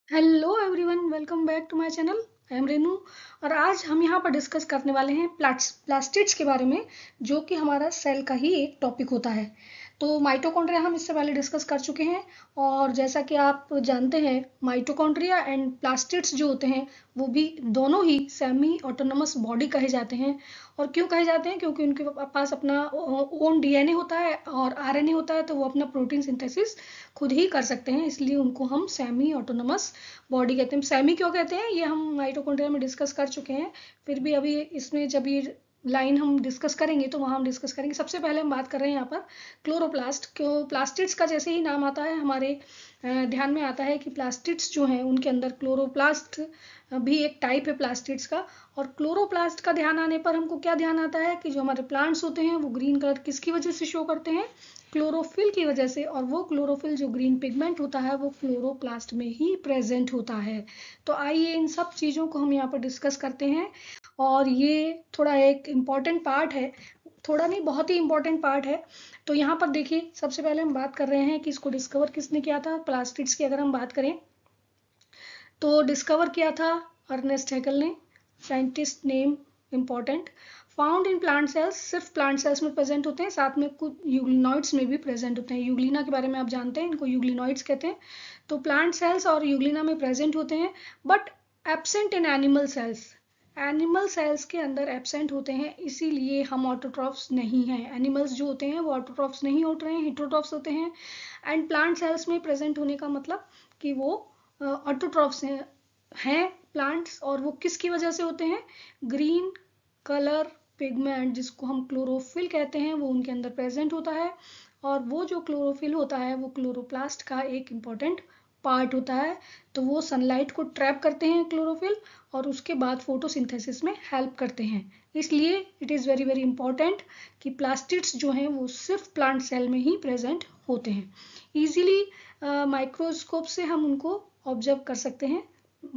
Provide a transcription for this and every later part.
Hello everyone, welcome back to my channel. I am Renu. और आज हम यहाँ पर डिस्कस करने वाले हैं प्लास्टिड्स के बारे में, जो कि हमारा सेल का ही एक टॉपिक होता है। तो माइटोकॉन्ड्रिया हम इससे पहले डिस्कस कर चुके हैं। और जैसा कि आप जानते हैं, माइटोकॉन्ड्रिया एंड प्लास्टिड्स जो होते हैं वो भी दोनों ही सेमी ऑटोनमस बॉडी कहे जाते हैं। और क्यों कहे जाते हैं? क्योंकि उनके पास अपना ओन डीएनए होता है और आरएनए होता है, तो वो अपना प्रोटीन सिंथेसिस खुद ही कर सकते हैं। इसलिए उनको हम सेमी ऑटोनमस बॉडी कहते हैं। सेमी क्यों कहते हैं ये हम माइटोकॉन्ड्रिया में डिस्कस कर चुके हैं। फिर भी अभी इसमें जब ये लाइन हम डिस्कस करेंगे तो वहाँ हम डिस्कस करेंगे। सबसे पहले हम बात कर रहे हैं यहाँ पर क्लोरोप्लास्ट। क्यों प्लास्टिड्स का जैसे ही नाम आता है हमारे ध्यान में आता है कि प्लास्टिड्स जो हैं उनके अंदर क्लोरोप्लास्ट भी एक टाइप है प्लास्टिड्स का। और क्लोरोप्लास्ट का ध्यान आने पर हमको क्या ध्यान आता है कि जो हमारे प्लांट्स होते हैं वो ग्रीन कलर किसकी वजह से शो करते हैं? क्लोरोफिल की वजह से। और वो क्लोरोफिल जो ग्रीन पिगमेंट होता है वो क्लोरोप्लास्ट में ही प्रेजेंट होता है। तो आइए इन सब चीज़ों को हम यहाँ पर डिस्कस करते हैं। और ये थोड़ा एक इम्पॉर्टेंट पार्ट है, थोड़ा नहीं बहुत ही इम्पोर्टेंट पार्ट है। तो यहाँ पर देखिए, सबसे पहले हम बात कर रहे हैं कि इसको डिस्कवर किसने किया था। प्लास्टिड्स की अगर हम बात करें तो डिस्कवर किया था अर्नेस्ट हैकेल ने। Scientist name important. Found in plant cells, सिर्फ प्लांट सेल्स में प्रेजेंट होते हैं, साथ में कुछ यूग्लिनॉइड्स में भी प्रेजेंट होते हैं। यूग्लिना के बारे में आप जानते हैं, इनको यूग्लिनॉइड्स कहते हैं। तो प्लांट सेल्स और यूग्लिना में प्रेजेंट होते हैं, but absent in animal cells. Animal cells के अंदर एब्सेंट होते हैं, इसीलिए हम ऑटोट्रॉफ्स नहीं हैं। एनिमल्स जो होते हैं वो ऑटोट्रॉफ्स नहीं होते हैं, हिटरोट्रॉफ्स होते हैं। एंड प्लांट सेल्स में प्रेजेंट होने का मतलब कि वो ऑटोट्रॉफ्स हैं प्लांट्स। और वो किसकी वजह से होते हैं? ग्रीन कलर पिगमेंट, जिसको हम क्लोरोफिल कहते हैं, वो उनके अंदर प्रेजेंट होता है। और वो जो क्लोरोफिल होता है वो क्लोरोप्लास्ट का एक इम्पॉर्टेंट पार्ट होता है। तो वो सनलाइट को ट्रैप करते हैं क्लोरोफिल, और उसके बाद फोटोसिंथेसिस में हेल्प करते हैं। इसलिए it is very very important कि प्लास्टिड्स जो हैं वो सिर्फ प्लांट सेल में ही प्रेजेंट होते हैं। ईजिली माइक्रोस्कोप से हम उनको ऑब्जर्व कर सकते हैं।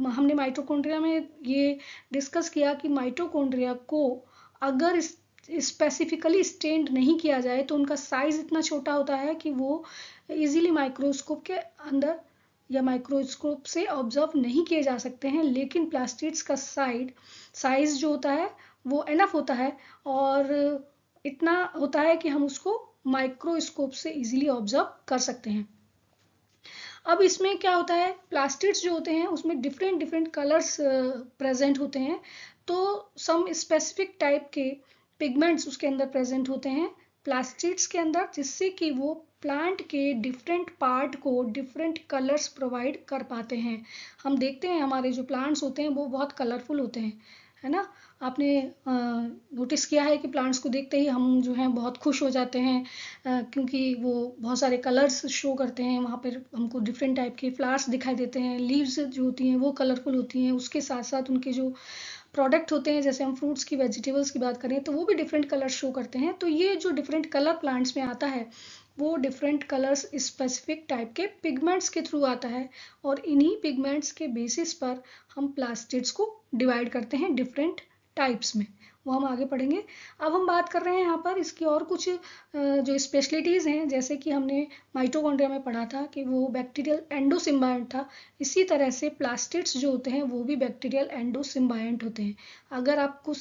हमने माइटोकॉन्ड्रिया में ये डिस्कस किया कि माइटोकॉन्ड्रिया को अगर स्पेसिफिकली स्टेन्ड नहीं किया जाए तो उनका साइज इतना छोटा होता है कि वो इजीली माइक्रोस्कोप के अंदर या माइक्रोस्कोप से ऑब्जर्व नहीं किए जा सकते हैं। लेकिन प्लास्टिड्स का साइज जो होता है वो एनफ होता है, और इतना होता है कि हम उसको माइक्रोस्कोप से इजीली ऑब्जर्व कर सकते हैं। अब इसमें क्या होता है, प्लास्टिड्स जो होते हैं उसमें डिफरेंट डिफरेंट कलर्स प्रेजेंट होते हैं। तो सम स्पेसिफिक टाइप के पिगमेंट्स उसके अंदर प्रेजेंट होते हैं प्लास्टिड्स के अंदर, जिससे कि वो प्लांट के डिफरेंट पार्ट को डिफरेंट कलर्स प्रोवाइड कर पाते हैं। हम देखते हैं हमारे जो प्लांट्स होते हैं वो बहुत कलरफुल होते हैं, है ना। आपने नोटिस किया है कि प्लांट्स को देखते ही हम जो हैं बहुत खुश हो जाते हैं, क्योंकि वो बहुत सारे कलर्स शो करते हैं। वहाँ पर हमको डिफरेंट टाइप के फ्लावर्स दिखाई देते हैं, लीव्स जो होती हैं वो कलरफुल होती हैं। उसके साथ साथ उनके जो प्रोडक्ट होते हैं, जैसे हम फ्रूट्स की वेजिटेबल्स की बात करें तो वो भी डिफरेंट कलर शो करते हैं। तो ये जो डिफरेंट कलर प्लांट्स में आता है वो डिफरेंट कलर्स स्पेसिफिक टाइप के पिगमेंट्स के थ्रू आता है। और इन्हीं पिगमेंट्स के बेसिस पर हम प्लास्टिड्स को डिवाइड करते हैं डिफरेंट टाइप्स में। वो हम आगे पढ़ेंगे। अब हम बात कर रहे हैं यहाँ पर इसकी और कुछ जो स्पेशलिटीज़ हैं। जैसे कि हमने माइटोकॉन्ड्रिया में पढ़ा था कि वो बैक्टीरियल एंडोसिम्बायंट था, इसी तरह से प्लास्टिड्स जो होते हैं वो भी बैक्टीरियल एंडोसिम्बायंट होते हैं। अगर आपको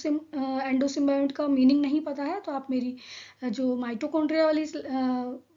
एंडोसिम्बायंट का मीनिंग नहीं पता है तो आप मेरी जो माइटोकॉन्ड्रिया वाली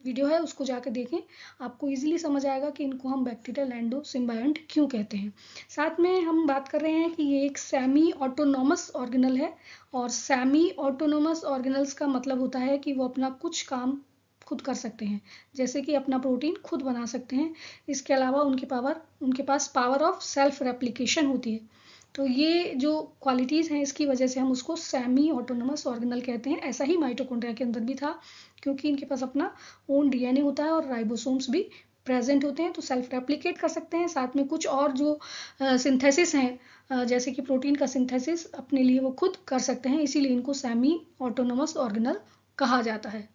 वीडियो है उसको जाकर देखें, आपको इजीली समझ आएगा कि इनको हम बैक्टीरियल एंडोसिम्बायंट क्यों कहते हैं। साथ में हम बात कर रहे हैं कि ये एक सेमी ऑटोनोमस ऑर्गेनल है। और सेमी ऑटोनोमस ऑर्गेनल्स का मतलब होता है कि वो अपना कुछ काम खुद कर सकते हैं, जैसे कि अपना प्रोटीन खुद बना सकते हैं। इसके अलावा उनके पास पावर ऑफ सेल्फ रेप्लिकेशन होती है। तो ये जो क्वालिटीज़ हैं इसकी वजह से हम उसको सेमी ऑटोनोमस ऑर्गेनल कहते हैं। ऐसा ही माइटोकॉन्ड्रिया के अंदर भी था, क्योंकि इनके पास अपना ओन डीएनए होता है और राइबोसोम्स भी प्रेजेंट होते हैं, तो सेल्फ रेप्लिकेट कर सकते हैं। साथ में कुछ और जो सिंथेसिस हैं, जैसे कि प्रोटीन का सिंथेसिस अपने लिए वो खुद कर सकते हैं, इसीलिए इनको सेमी ऑटोनोमस ऑर्गेनल कहा जाता है।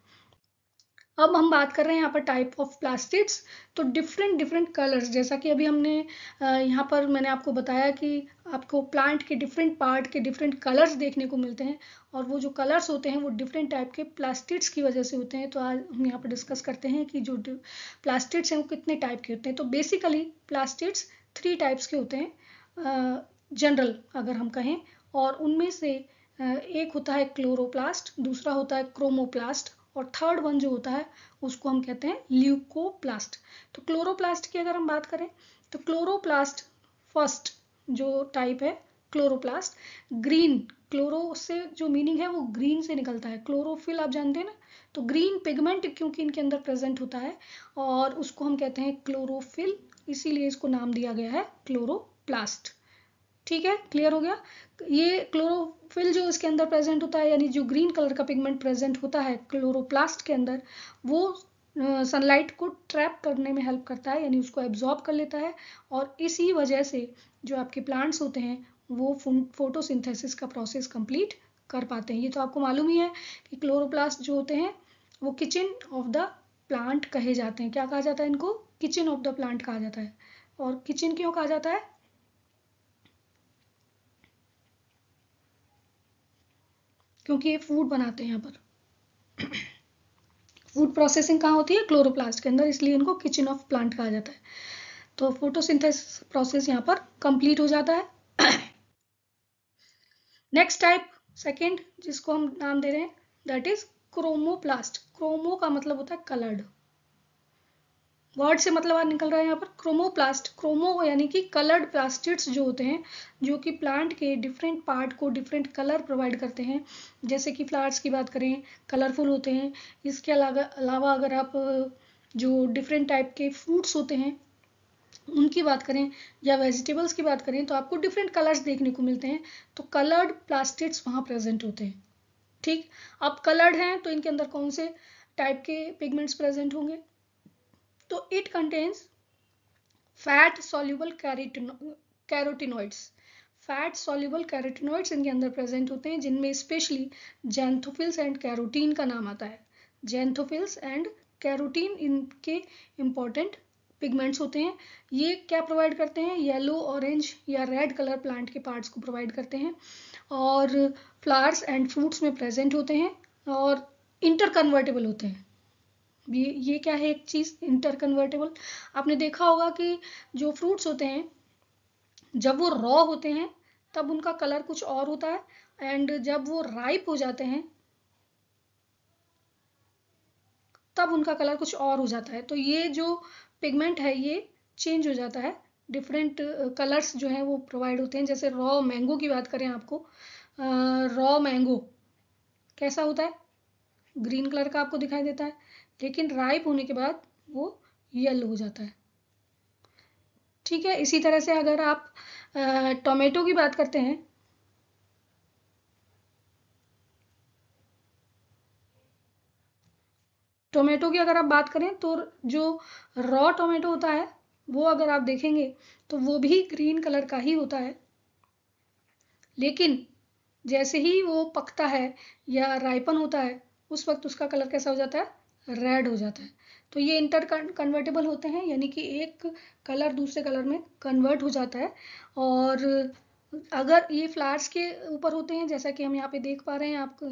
अब हम बात कर रहे हैं यहाँ पर टाइप ऑफ प्लास्टिड्स। तो डिफरेंट डिफरेंट कलर्स, जैसा कि अभी हमने यहाँ पर मैंने आपको बताया कि आपको प्लांट के डिफरेंट पार्ट के डिफरेंट कलर्स देखने को मिलते हैं, और वो जो कलर्स होते हैं वो डिफरेंट टाइप के प्लास्टिड्स की वजह से होते हैं। तो आज हम यहाँ पर डिस्कस करते हैं कि जो प्लास्टिड्स हैं वो कितने टाइप के होते हैं। तो बेसिकली प्लास्टिड्स 3 टाइप्स के होते हैं जनरल अगर हम कहें, और उनमें से एक होता है क्लोरोप्लास्ट, दूसरा होता है क्रोमोप्लास्ट, और थर्ड वन जो होता है उसको हम कहते हैं ल्यूकोप्लास्ट। तो क्लोरोप्लास्ट की अगर हम बात करें तो क्लोरोप्लास्ट फर्स्ट जो टाइप है क्लोरोप्लास्ट, ग्रीन, क्लोरो से जो मीनिंग है वो ग्रीन से निकलता है, क्लोरोफिल आप जानते हैं ना, तो ग्रीन पिगमेंट क्योंकि इनके अंदर प्रेजेंट होता है और उसको हम कहते हैं क्लोरोफिल, इसीलिए इसको नाम दिया गया है क्लोरोप्लास्ट। ठीक है, क्लियर हो गया। ये क्लोरोफिल जो इसके अंदर प्रेजेंट होता है, यानी जो ग्रीन कलर का पिगमेंट प्रेजेंट होता है क्लोरोप्लास्ट के अंदर, वो सनलाइट को ट्रैप करने में हेल्प करता है, यानी उसको एब्जॉर्ब कर लेता है, और इसी वजह से जो आपके प्लांट्स होते हैं वो फोटोसिंथेसिस का प्रोसेस कंप्लीट कर पाते हैं। ये तो आपको मालूम ही है कि क्लोरोप्लास्ट जो होते हैं वो किचन ऑफ द प्लांट कहे जाते हैं। क्या कहा जाता है इनको? किचन ऑफ द प्लांट कहा जाता है। और किचन क्यों कहा जाता है? क्योंकि ये फूड बनाते हैं। यहाँ पर फूड प्रोसेसिंग कहाँ होती है? क्लोरोप्लास्ट के अंदर, इसलिए इनको किचन ऑफ प्लांट कहा जाता है। तो फोटोसिंथेसिस प्रोसेस यहाँ पर कंप्लीट हो जाता है। नेक्स्ट टाइप सेकेंड जिसको हम नाम दे रहे हैं दैट इज क्रोमोप्लास्ट। क्रोमो का मतलब होता है कलर्ड, वर्ड से मतलब आज निकल रहा है यहाँ पर क्रोमोप्लास्ट। क्रोमो यानी कि कलर्ड प्लास्टिड्स जो होते हैं, जो कि प्लांट के डिफरेंट पार्ट को डिफरेंट कलर प्रोवाइड करते हैं। जैसे कि फ्लावर्स की बात करें, कलरफुल होते हैं। इसके अलावा अगर आप जो डिफरेंट टाइप के फ्रूट्स होते हैं उनकी बात करें या वेजिटेबल्स की बात करें, तो आपको डिफरेंट कलर्स देखने को मिलते हैं। तो कलर्ड प्लास्टिड्स वहाँ प्रेजेंट होते हैं। ठीक, अब कलर्ड हैं तो इनके अंदर कौन से टाइप के पिगमेंट्स प्रेजेंट होंगे? तो it contains fat soluble carotenoids. Fat soluble carotenoids इनके अंदर प्रेजेंट होते हैं, जिनमें स्पेशली जैंथोफिल्स एंड कैरोटीन का नाम आता है। जैंथोफिल्स एंड कैरोटीन इनके इंपॉर्टेंट पिगमेंट्स होते हैं। ये क्या प्रोवाइड करते हैं? येलो, ऑरेंज या रेड कलर प्लांट के पार्ट्स को प्रोवाइड करते हैं, और फ्लावर्स एंड फ्रूट्स में प्रेजेंट होते हैं, और इंटर कन्वर्टेबल होते हैं। ये क्या है? एक चीज इंटर कन्वर्टेबल। आपने देखा होगा कि जो फ्रूट्स होते हैं जब वो रॉ होते हैं तब उनका कलर कुछ और होता है, एंड जब वो राइप हो जाते हैं तब उनका कलर कुछ और हो जाता है। तो ये जो पिगमेंट है ये चेंज हो जाता है, डिफरेंट कलर्स जो हैं वो प्रोवाइड होते हैं। जैसे रॉ मैंगो की बात करें आपको, रॉ मैंगो कैसा होता है? ग्रीन कलर का आपको दिखाई देता है, लेकिन राइप होने के बाद वो येलो हो जाता है। ठीक है, इसी तरह से अगर आप टोमेटो की बात करते हैं, टोमेटो की अगर आप बात करें तो जो रॉ टोमेटो होता है वो अगर आप देखेंगे तो वो भी ग्रीन कलर का ही होता है, लेकिन जैसे ही वो पकता है या राइपन होता है उस वक्त उसका कलर कैसा हो जाता है? रेड हो जाता है। तो ये इंटर कन्वर्टेबल होते हैं, यानी कि एक कलर दूसरे कलर में कन्वर्ट हो जाता है। और अगर ये फ्लावर्स के ऊपर होते हैं, जैसा कि हम यहाँ पे देख पा रहे हैं, आपको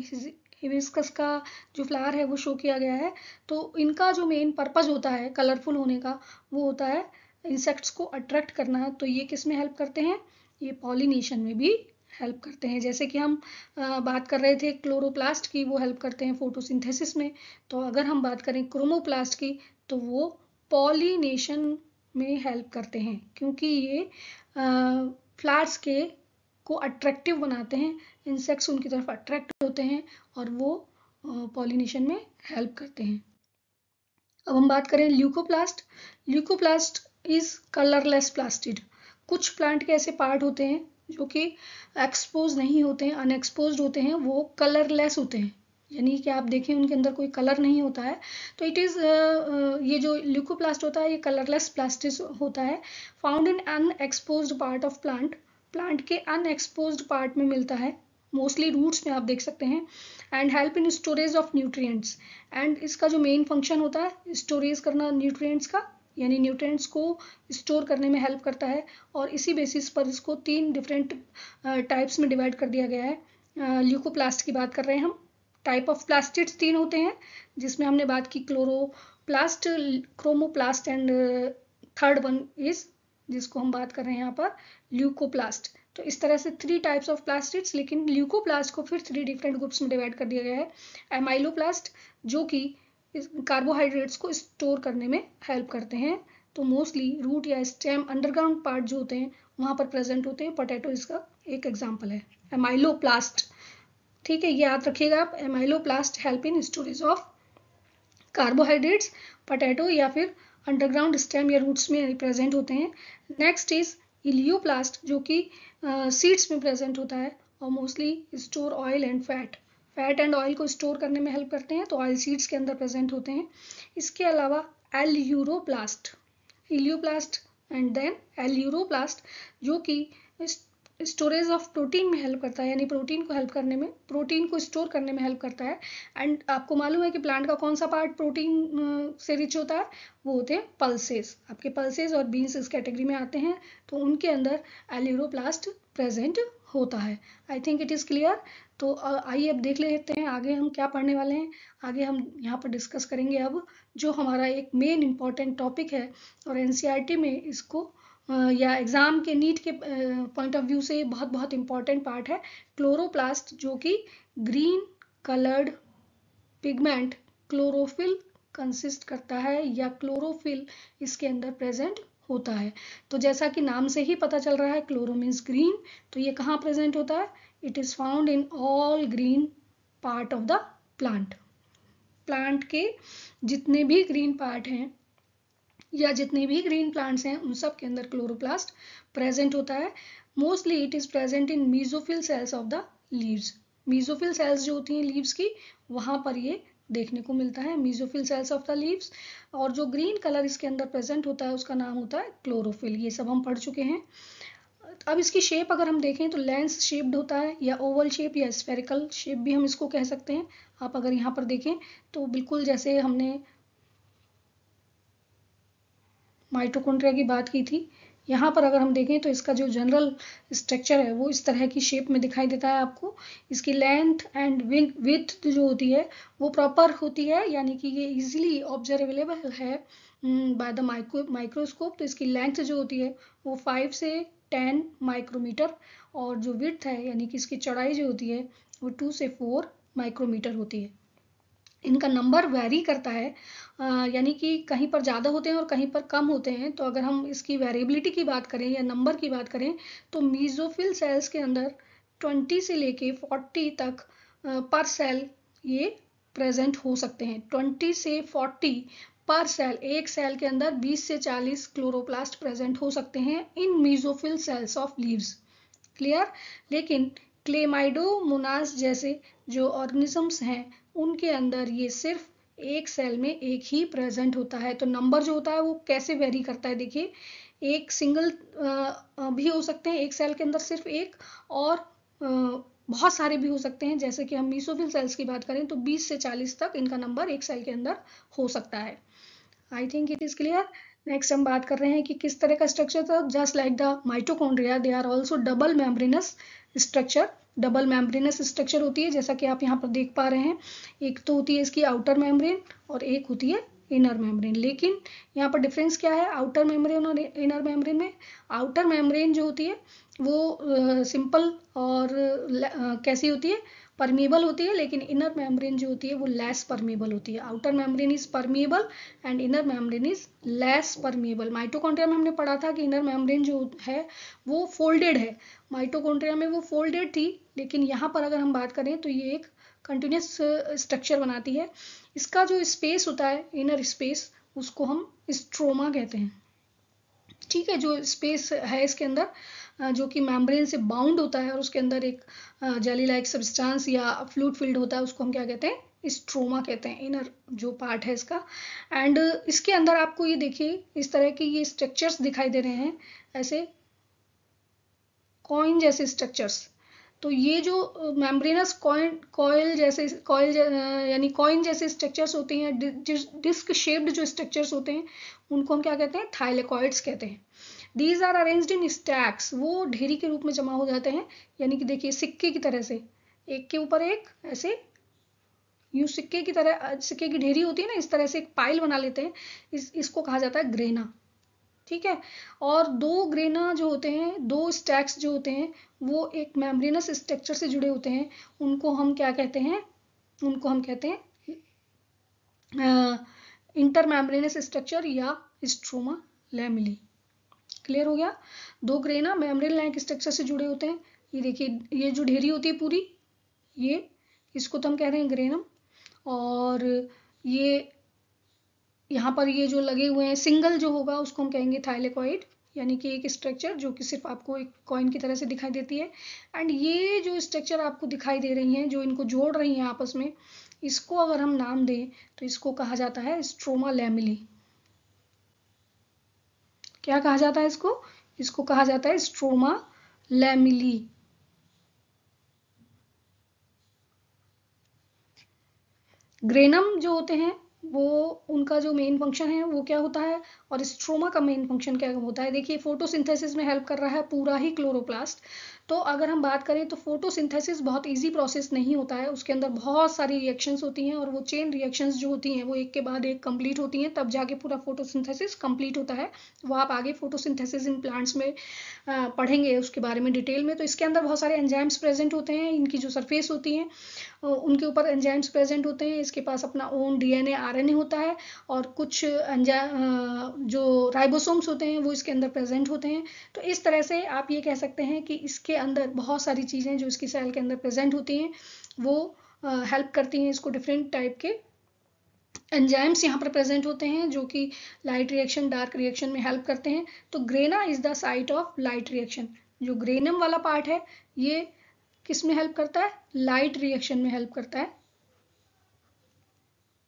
हिबिस्कस का जो फ्लावर है वो शो किया गया है, तो इनका जो मेन पर्पज होता है कलरफुल होने का वो होता है इंसेक्ट्स को अट्रैक्ट करना। तो ये किस में हेल्प करते हैं? ये पॉलिनेशन में भी हेल्प करते हैं। जैसे कि हम बात कर रहे थे क्लोरोप्लास्ट की, वो हेल्प करते हैं फोटोसिंथेसिस में। तो अगर हम बात करें क्रोमोप्लास्ट की तो वो पॉलिनेशन में हेल्प करते हैं, क्योंकि ये फ्लावर्स के को अट्रैक्टिव बनाते हैं, इंसेक्ट्स उनकी तरफ अट्रैक्ट होते हैं और वो पॉलिनेशन में हेल्प करते हैं। अब हम बात करें leucoplast. Leucoplast is colourless plastid. कुछ प्लांट के ऐसे पार्ट होते हैं जो कि एक्सपोज नहीं होते हैं, अनएक्सपोज्ड होते हैं, वो कलरलेस होते हैं, यानी कि आप देखें उनके अंदर कोई कलर नहीं होता है। तो इट इज़ ये जो ल्यूकोप्लास्ट होता है ये कलरलेस प्लास्टिड होता है, found in unexposed part of plant. Plant के अनएक्सपोज्ड पार्ट में मिलता है, मोस्टली रूट्स में आप देख सकते हैं, and help in storage of nutrients. And इसका जो मेन फंक्शन होता है स्टोरेज करना न्यूट्रिएंट्स का, यानी न्यूट्रिएंट्स को स्टोर करने में हेल्प करता है। और इसी बेसिस पर इसको 3 डिफरेंट टाइप्स में डिवाइड कर दिया गया है। ल्यूकोप्लास्ट की बात कर रहे हैं हम। टाइप ऑफ प्लास्टिड्स 3 होते हैं, जिसमें हमने बात की chloroplast, chromoplast and third one is जिसको हम बात कर रहे हैं यहाँ पर ल्यूकोप्लास्ट। तो इस तरह से 3 टाइप्स ऑफ प्लास्टिड्स, लेकिन ल्यूकोप्लास्ट को फिर 3 डिफरेंट ग्रुप्स में डिवाइड कर दिया गया है। एमाइलोप्लास्ट जो कि कार्बोहाइड्रेट्स को स्टोर करने में हेल्प करते हैं, तो मोस्टली रूट या स्टेम अंडरग्राउंड पार्ट जो होते हैं वहाँ पर प्रेजेंट होते हैं। पोटैटो इसका एक एग्जाम्पल है, एमाइलोप्लास्ट। ठीक है, ये याद रखिएगा आप, amyloplast help in storage of carbohydrates, potato या फिर अंडरग्राउंड स्टेम या रूट्स में प्रेजेंट होते हैं। नेक्स्ट इज इलियोप्लास्ट जो कि सीड्स में प्रेजेंट होता है और mostly store oil and fat and oil को स्टोर करने में हेल्प करते हैं, तो ऑयल सीड्स के अंदर प्रेजेंट होते हैं। इसके अलावा aleuroplast, elaioplast and then aleuroplast जो कि स्टोरेज ऑफ प्रोटीन में हेल्प करता है, यानी प्रोटीन को हेल्प करने में, प्रोटीन को स्टोर करने में हेल्प करता है। एंड आपको मालूम है कि प्लांट का कौन सा पार्ट प्रोटीन से रिच होता है, वो होते हैं पल्सेस। आपके पल्सेस और बीन्स इस कैटेगरी में आते हैं, तो उनके अंदर एल्यूरोप्लास्ट प्रेजेंट होता है। I think it is clear. तो आइए अब देख लेते हैं आगे हम क्या पढ़ने वाले हैं। आगे हम यहाँ पर डिस्कस करेंगे अब जो हमारा एक मेन इम्पॉर्टेंट टॉपिक है, और एनसीईआरटी में इसको या एग्ज़ाम के नीट के पॉइंट ऑफ व्यू से बहुत बहुत इम्पॉर्टेंट पार्ट है, क्लोरोप्लास्ट जो कि green coloured pigment chlorophyll consist करता है, या क्लोरोफिल इसके अंदर प्रेजेंट होता है। तो जैसा कि नाम से ही पता चल रहा है, क्लोरो मीन्स ग्रीन, तो ये कहाँ प्रेजेंट होता है? It is found in all green part of the plant. Plant के जितने भी ग्रीन पार्ट हैं या जितने भी ग्रीन प्लांट्स हैं उन सब के अंदर क्लोरोप्लास्ट प्रेजेंट होता है। Mostly it is present in mesophyll cells of the leaves. Mesophyll cells जो होती हैं लीव्स की, वहाँ पर ये देखने को मिलता है, mesophyll cells of the leaves. और जो ग्रीन कलर इसके अंदर प्रेजेंट होता है उसका नाम होता है क्लोरोफिल। ये सब हम पढ़ चुके हैं। अब इसकी शेप अगर हम देखें तो लेंस शेप्ड होता है, या ओवल शेप या स्फेरिकल शेप भी हम इसको कह सकते हैं। आप अगर यहाँ पर देखें तो बिल्कुल जैसे हमने माइटोकॉन्ड्रिया की बात की थी, यहाँ पर अगर हम देखें तो इसका जो जनरल स्ट्रक्चर है वो इस तरह की शेप में दिखाई देता है आपको। इसकी लेंथ एंड विड्थ जो होती है वो प्रॉपर होती है, यानी कि ये इजीली ऑब्जर्वेबल है बाय द माइक्रोस्कोप। तो इसकी लेंथ जो होती है वो 5 से 10 माइक्रोमीटर, और जो विड्थ है यानी कि इसकी चौड़ाई जो होती है वो 2 से 4 माइक्रोमीटर होती है। इनका नंबर वैरी करता है, यानी कि कहीं पर ज़्यादा होते हैं और कहीं पर कम होते हैं। तो अगर हम इसकी वेरिएबिलिटी की बात करें या नंबर की बात करें तो मीजोफिल सेल्स के अंदर 20 से लेके 40 तक पर सेल ये प्रेजेंट हो सकते हैं। 20 से 40 पर सेल, एक सेल के अंदर 20 से 40 क्लोरोप्लास्ट प्रेजेंट हो सकते हैं in mesophyll cells of leaves. Clear? लेकिन क्लेमाइडोमोनास जैसे जो ऑर्गेनिजम्स हैं उनके अंदर ये सिर्फ एक सेल में एक ही प्रेजेंट होता है। तो नंबर जो होता है वो कैसे वेरी करता है, देखिए, एक सिंगल भी हो सकते हैं एक सेल के अंदर सिर्फ एक, और बहुत सारे भी हो सकते हैं। जैसे कि हम मीसोफिल सेल्स की बात करें तो 20 से 40 तक इनका नंबर एक सेल के अंदर हो सकता है। I think it is clear. Next हम बात कर रहे हैं कि किस तरह का स्ट्रक्चर था। Just like the mitochondria they are also double membranous structure. Double membranous structure होती है जैसा कि आप यहाँ पर देख पा रहे हैं। एक तो होती है इसकी आउटर मेम्ब्रेन और एक होती है इनर मेम्ब्रेन। लेकिन यहाँ पर डिफरेंस क्या है आउटर मेम्ब्रेन और इनर मेम्ब्रेन में? आउटर मेम्ब्रेन जो होती है वो सिंपल और कैसी होती है, परमेबल होती है, लेकिन इनर मेम्ब्रेन जो होती है वो लेस परमेबल होती है। Outer membrane is permeable and inner membrane is less permeable. Mitochondria में हमने पढ़ा था कि इनर मेम्ब्रेन जो है वो फोल्डेड है, माइटोकॉन्ड्रिया में वो फोल्डेड थी, लेकिन यहाँ पर अगर हम बात करें तो ये एक कंटिन्यूस स्ट्रक्चर बनाती है। इसका जो स्पेस होता है, इनर स्पेस, उसको हम स्ट्रोमा कहते हैं। ठीक है, जो स्पेस है इसके अंदर जो कि मेम्ब्रेन से बाउंड होता है और उसके अंदर एक जेली लाइक सब्सटेंस या फ्लूइड फिल्ड होता है, उसको हम क्या कहते हैं? स्ट्रोमा कहते हैं, इनर जो पार्ट है इसका। एंड इसके अंदर आपको ये देखिए इस तरह की ये स्ट्रक्चर्स दिखाई दे रहे हैं, ऐसे कॉइन जैसे स्ट्रक्चर्स। तो ये जो मेम्ब्रेनस कॉइल जैसे यानी कॉइन जैसे स्ट्रक्चर्स होते हैं, डिस्क शेप्ड जो स्ट्रक्चर्स होते हैं, उनको हम क्या कहते हैं? थाइलेकॉइड्स कहते हैं। These are arranged in stacks, वो ढेरी के रूप में जमा हो जाते हैं, यानी कि देखिए सिक्के की तरह से, एक के ऊपर एक, ऐसे यूं सिक्के की तरह, सिक्के की ढेरी होती है ना, इस तरह से एक पाइल बना लेते हैं। इसको कहा जाता है ग्रेना। ठीक है। और दो ग्रेना जो होते हैं, दो स्टैक्स जो होते हैं, वो एक मेम्ब्रेनस स्ट्रक्चर से जुड़े होते हैं। उनको हम क्या कहते हैं? उनको हम कहते हैं इंटरमेम्ब्रेनस स्ट्रक्चर या स्ट्रोमा लैमेली। क्लियर हो गया? दो ग्रेना मेम्ब्रेन लाइक स्ट्रक्चर से जुड़े होते हैं। ये देखिए, ये जो ढेरी होती है पूरी, ये इसको तो हम कह रहे हैं ग्रेनम। और ये यहाँ पर ये जो लगे हुए हैं सिंगल जो होगा उसको हम कहेंगे थाइलेकॉइड, यानी कि एक स्ट्रक्चर जो कि सिर्फ आपको एक कॉइन की तरह से दिखाई देती है। एंड ये जो स्ट्रक्चर आपको दिखाई दे रही हैं, जो इनको जोड़ रही हैं आपस में, इसको अगर हम नाम दें तो इसको कहा जाता है स्ट्रोमा लैमेली। क्या कहा जाता है इसको? इसको कहा जाता है स्ट्रोमा लैमेली। ग्रेनम जो होते हैं वो, उनका जो मेन फंक्शन है वो क्या होता है, और स्ट्रोमा का मेन फंक्शन क्या होता है? देखिए, फोटोसिंथेसिस में हेल्प कर रहा है पूरा ही क्लोरोप्लास्ट। तो अगर हम बात करें तो फोटोसिंथेसिस बहुत इजी प्रोसेस नहीं होता है, उसके अंदर बहुत सारी रिएक्शंस होती हैं, और वो चेन रिएक्शंस जो होती हैं वो एक के बाद एक कंप्लीट होती हैं, तब जाके पूरा फोटोसिंथेसिस कंप्लीट होता है। वो आप आगे फोटोसिंथेसिस इन प्लांट्स में पढ़ेंगे उसके बारे में डिटेल में। तो इसके अंदर बहुत सारे एंजाइम्स प्रेजेंट होते हैं, इनकी जो सरफेस होती हैं उनके ऊपर एंजाइम्स प्रेजेंट होते हैं। इसके पास अपना ओन डीएनए आरएनए होता है, और कुछ जो राइबोसोम्स होते हैं वो इसके अंदर प्रेजेंट होते हैं। तो इस तरह से आप ये कह सकते हैं कि इसके अंदर बहुत सारी चीज़ें जो इसकी सेल के अंदर प्रेजेंट होती हैं वो हेल्प करती हैं इसको। डिफरेंट टाइप के एंजाइम्स यहाँ पर प्रेजेंट होते हैं जो कि लाइट रिएक्शन, डार्क रिएक्शन में हेल्प करते हैं। तो grana is the site of light reaction. जो ग्रेनम वाला पार्ट है ये किस में हेल्प करता है? लाइट रिएक्शन में हेल्प करता है।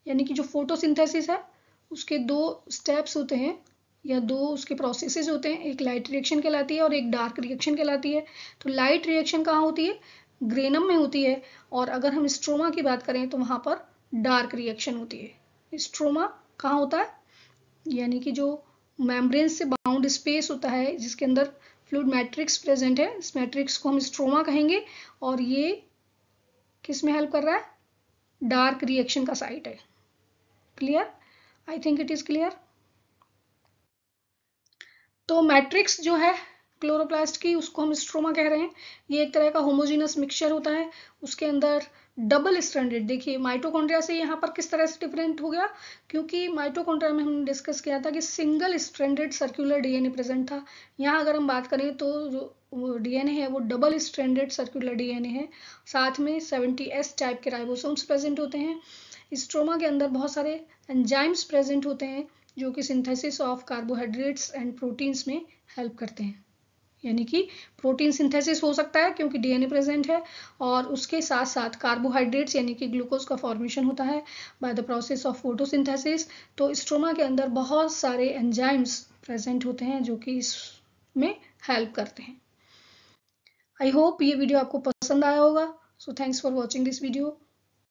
यानी कि जो फोटोसिंथेसिस है उसके दो स्टेप्स होते हैं, या दो उसके प्रोसेसेस होते हैं, एक लाइट रिएक्शन कहलाती है और एक डार्क रिएक्शन कहलाती है। तो लाइट रिएक्शन कहाँ होती है? ग्रेनम में होती है। और अगर हम स्ट्रोमा की बात करें तो वहाँ पर डार्क रिएक्शन होती है। स्ट्रोमा कहाँ होता है? यानी कि जो मेम्ब्रेन से बाउंड स्पेस होता है जिसके अंदर फ्लूइड मैट्रिक्स प्रेजेंट है, इस मैट्रिक्स को हम स्ट्रोमा कहेंगे। और ये किस में हेल्प कर रहा है? डार्क रिएक्शन का साइट है। Clear? I think it is clear. तो मैट्रिक्स जो है क्लोरोप्लास्ट की, उसको हम स्ट्रोमा कह रहे हैं। ये एक तरह का होमोजीनस मिक्सचर होता है, उसके अंदर डबल स्ट्रैंडेड। देखिए, माइटोकॉन्ड्रिया से यहाँ पर किस तरह से डिफरेंट हो गया, क्योंकि माइटोकॉन्ड्रिया में हमने डिस्कस किया था कि single stranded circular DNA present था। यहाँ अगर हम बात करें तो जो डीएनए है वो डबल स्ट्रैंडेड सर्कुलर डीएनए है, साथ में 70S टाइप के राइबोसोम्स प्रेजेंट होते हैं। स्ट्रोमा के अंदर बहुत सारे एंजाइम्स प्रेजेंट होते हैं जो कि synthesis of carbohydrates and proteins में हेल्प करते हैं। यानी कि प्रोटीन सिंथेसिस हो सकता है क्योंकि डीएनए प्रेजेंट है, और उसके साथ साथ कार्बोहाइड्रेट्स यानी कि ग्लूकोज का फॉर्मेशन होता है by the process of photosynthesis. तो स्ट्रोमा के अंदर बहुत सारे एंजाइम्स प्रेजेंट होते हैं जो कि इसमें हेल्प करते हैं। आई होप ये वीडियो आपको पसंद आया होगा। So thanks for watching this video.